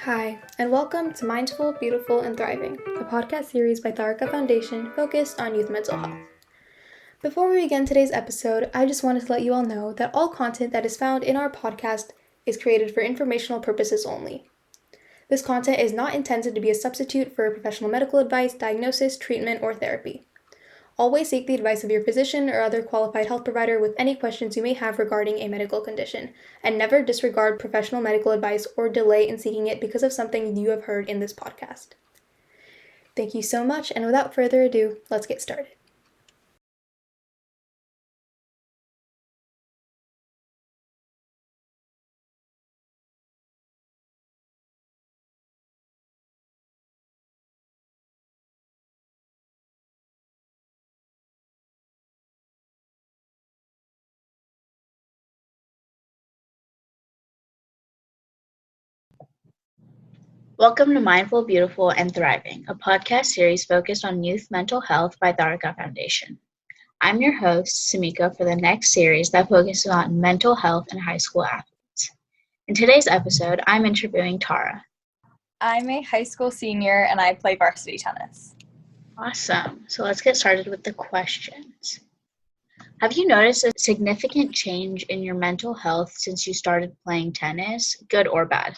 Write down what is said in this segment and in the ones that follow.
Hi, and welcome to Mindful, Beautiful, and Thriving, a podcast series by Tharaka Foundation focused on youth mental health. Before we begin today's episode, I just wanted to let you all know that all content that is found in our podcast is created for informational purposes only. This content is not intended to be a substitute for professional medical advice, diagnosis, treatment, or therapy. Always seek the advice of your physician or other qualified health provider with any questions you may have regarding a medical condition, and never disregard professional medical advice or delay in seeking it because of something you have heard in this podcast. Thank you so much, and without further ado, let's get started. Welcome to Mindful, Beautiful, and Thriving, a podcast series focused on youth mental health by Tharaka Foundation. I'm your host, Samika, for the next series that focuses on mental health and high school athletes. In today's episode, I'm interviewing Tara. I'm a high school senior and I play varsity tennis. Awesome. So let's get started with the questions. Have you noticed a significant change in your mental health since you started playing tennis, good or bad?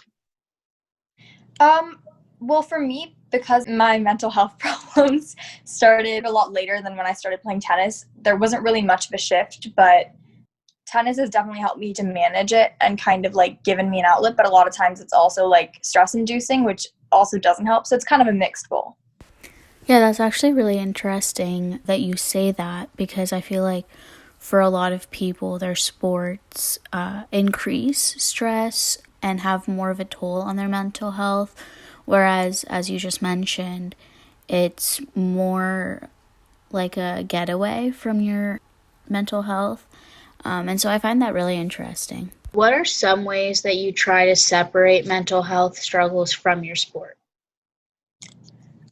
Well, for me, because my mental health problems started a lot later than when I started playing tennis, there wasn't really much of a shift, but tennis has definitely helped me to manage it and kind of like given me an outlet, but a lot of times it's also like stress inducing, which also doesn't help. So it's kind of a mixed bowl. Yeah, that's actually really interesting that you say that, because I feel like for a lot of people, their sports increase stress and have more of a toll on their mental health. Whereas, as you just mentioned, it's more like a getaway from your mental health. And so I find that really interesting. What are some ways that you try to separate mental health struggles from your sport?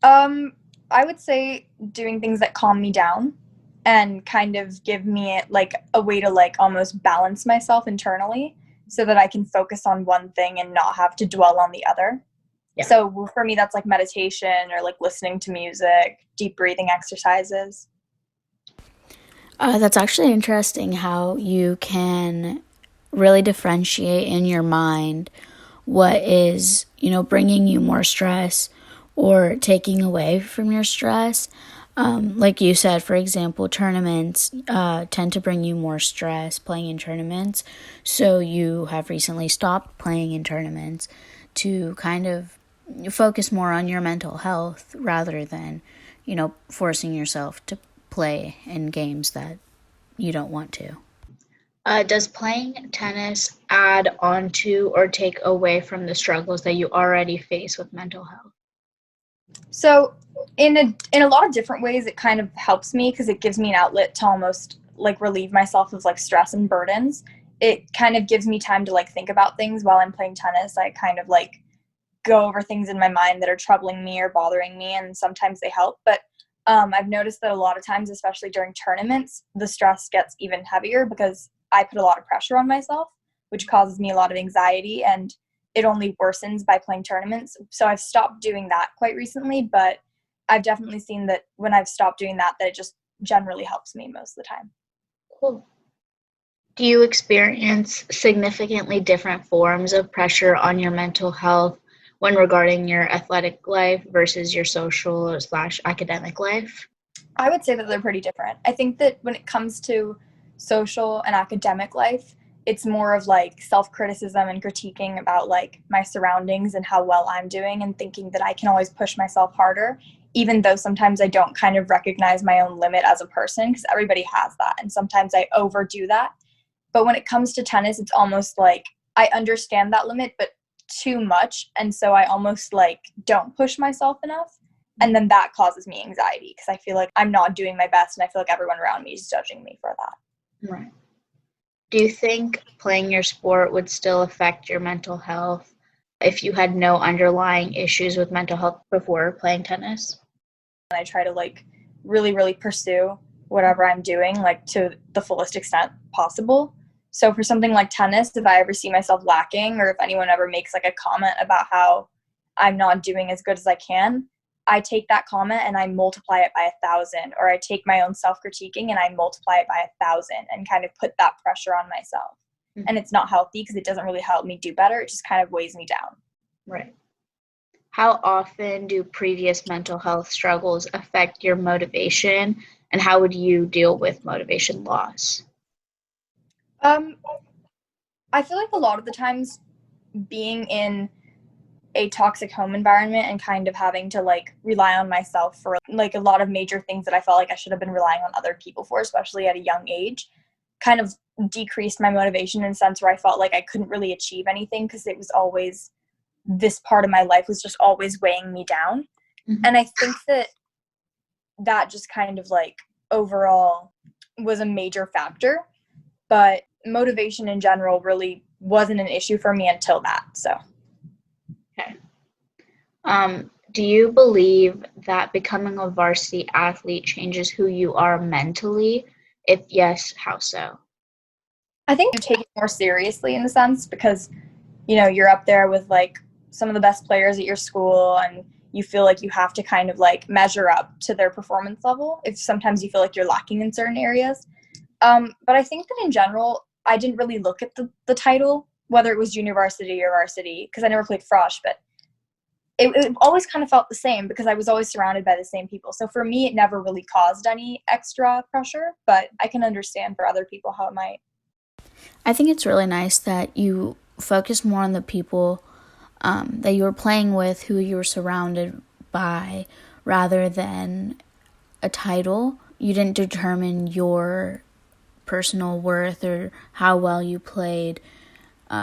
I would say doing things that calm me down and kind of give me like a way to like almost balance myself internally so that I can focus on one thing and not have to dwell on the other. Yeah. So for me, that's like meditation or like listening to music, deep breathing exercises. That's actually interesting how you can really differentiate in your mind what is, bringing you more stress or taking away from your stress. Like you said, for example, tournaments tend to bring you more stress playing in tournaments. So you have recently stopped playing in tournaments to kind of focus more on your mental health rather than, forcing yourself to play in games that you don't want to. Does playing tennis add on to or take away from the struggles that you already face with mental health? So in a lot of different ways, it kind of helps me because it gives me an outlet to almost like relieve myself of like stress and burdens. It kind of gives me time to like think about things while I'm playing tennis. I kind of like go over things in my mind that are troubling me or bothering me, and sometimes they help. But I've noticed that a lot of times, especially during tournaments, the stress gets even heavier because I put a lot of pressure on myself, which causes me a lot of anxiety, and it only worsens by playing tournaments. So I've stopped doing that quite recently, but I've definitely seen that when I've stopped doing that it just generally helps me most of the time. Cool. Do you experience significantly different forms of pressure on your mental health when regarding your athletic life versus your social / academic life? I would say that they're pretty different. I think that when it comes to social and academic life, it's more of like self-criticism and critiquing about like my surroundings and how well I'm doing, and thinking that I can always push myself harder, even though sometimes I don't kind of recognize my own limit as a person, because everybody has that. And sometimes I overdo that. But when it comes to tennis, it's almost like I understand that limit, but too much. And so I almost like don't push myself enough. And then that causes me anxiety because I feel like I'm not doing my best, and I feel like everyone around me is judging me for that. Right. Do you think playing your sport would still affect your mental health if you had no underlying issues with mental health before playing tennis? And I try to like really, really pursue whatever I'm doing like to the fullest extent possible. So for something like tennis, if I ever see myself lacking, or if anyone ever makes like a comment about how I'm not doing as good as I can, I take that comment and I multiply it by 1,000, or I take my own self-critiquing and I multiply it by 1,000 and kind of put that pressure on myself. Mhm. And it's not healthy because it doesn't really help me do better. It just kind of weighs me down. Right. How often do previous mental health struggles affect your motivation, and how would you deal with motivation loss? I feel like a lot of the times being in a toxic home environment and kind of having to like rely on myself for like a lot of major things that I felt like I should have been relying on other people for, especially at a young age, kind of decreased my motivation in a sense where I felt like I couldn't really achieve anything because it was always, this part of my life was just always weighing me down. Mhm. And I think that just kind of like overall was a major factor, but motivation in general really wasn't an issue for me until that. So Okay. Do you believe that becoming a varsity athlete changes who you are mentally? If yes, how so? I think you take it more seriously in a sense because, you know, you're up there with like some of the best players at your school and you feel like you have to kind of like measure up to their performance level if sometimes you feel like you're lacking in certain areas. But I think that in general, I didn't really look at the title, whether it was junior varsity or varsity, because I never played frosh, but it always kind of felt the same because I was always surrounded by the same people. So for me, it never really caused any extra pressure, but I can understand for other people how it might. I think it's really nice that you focus more on the people that you were playing with, who you were surrounded by, rather than a title. You didn't determine your personal worth or how well you played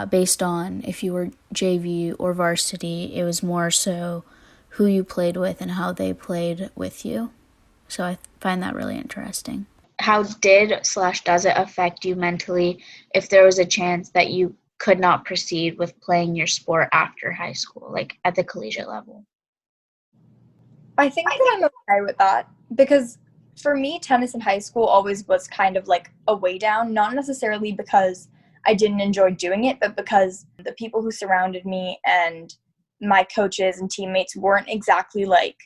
based on if you were JV or varsity. It was more so who you played with and how they played with you. So I find that really interesting. How did/does it affect you mentally if there was a chance that you could not proceed with playing your sport after high school, like at the collegiate level? I think that I'm okay with that because for me, tennis in high school always was kind of like a way down, not necessarily because I didn't enjoy doing it, but because the people who surrounded me and my coaches and teammates weren't exactly like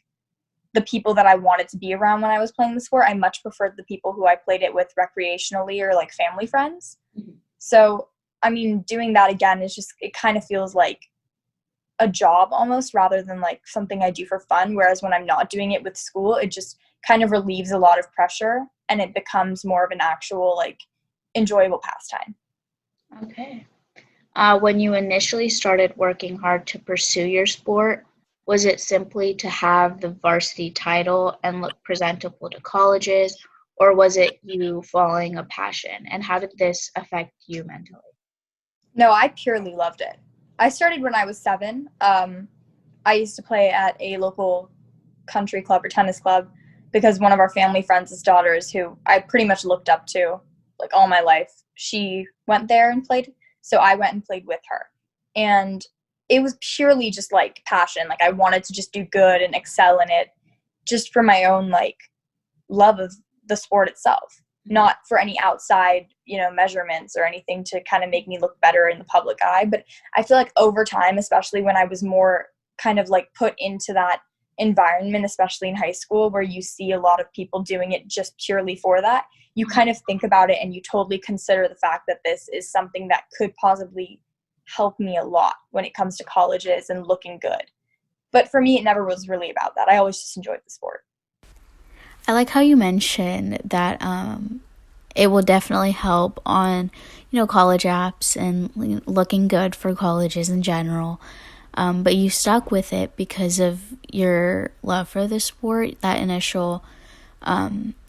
the people that I wanted to be around when I was playing the sport. I much preferred the people who I played it with recreationally or like family friends. Mm-hmm. So, I mean, doing that again is just, it kind of feels like a job almost rather than like something I do for fun. Whereas when I'm not doing it with school, it just kind of relieves a lot of pressure and it becomes more of an actual like enjoyable pastime. Okay. When you initially started working hard to pursue your sport, was it simply to have the varsity title and look presentable to colleges, or was it you following a passion? And how did this affect you mentally? No, I purely loved it. I started when I was 7. I used to play at a local country club or tennis club because one of our family friends' daughters, who I pretty much looked up to like all my life, she went there and played. So I went and played with her. And it was purely just like passion. Like I wanted to just do good and excel in it just for my own like love of the sport itself, not for any outside, you know, measurements or anything to kind of make me look better in the public eye. But I feel like over time, especially when I was more kind of like put into that environment, especially in high school where you see a lot of people doing it just purely for that, you kind of think about it and you totally consider the fact that this is something that could possibly help me a lot when it comes to colleges and looking good. But for me, it never was really about that. I always just enjoyed the sport. I like how you mentioned that it will definitely help on, college apps and looking good for colleges in general. But you stuck with it because of your love for the sport. That initial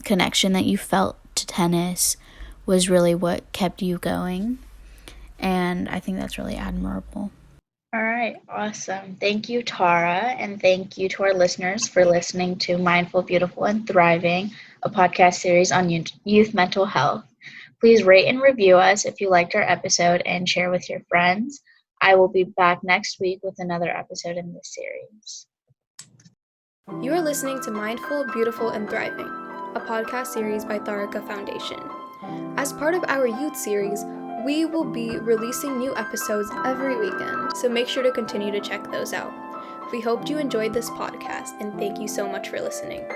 connection that you felt to tennis was really what kept you going. And I think that's really admirable. All right, awesome. Thank you, Tara, and thank you to our listeners for listening to Mindful, Beautiful, and Thriving, a podcast series on youth mental health. Please rate and review us if you liked our episode and share with your friends. I will be back next week with another episode in this series. You are listening to Mindful, Beautiful, and Thriving, a podcast series by Tharaka Foundation. As part of our youth series, we will be releasing new episodes every weekend, so make sure to continue to check those out. We hoped you enjoyed this podcast, and thank you so much for listening.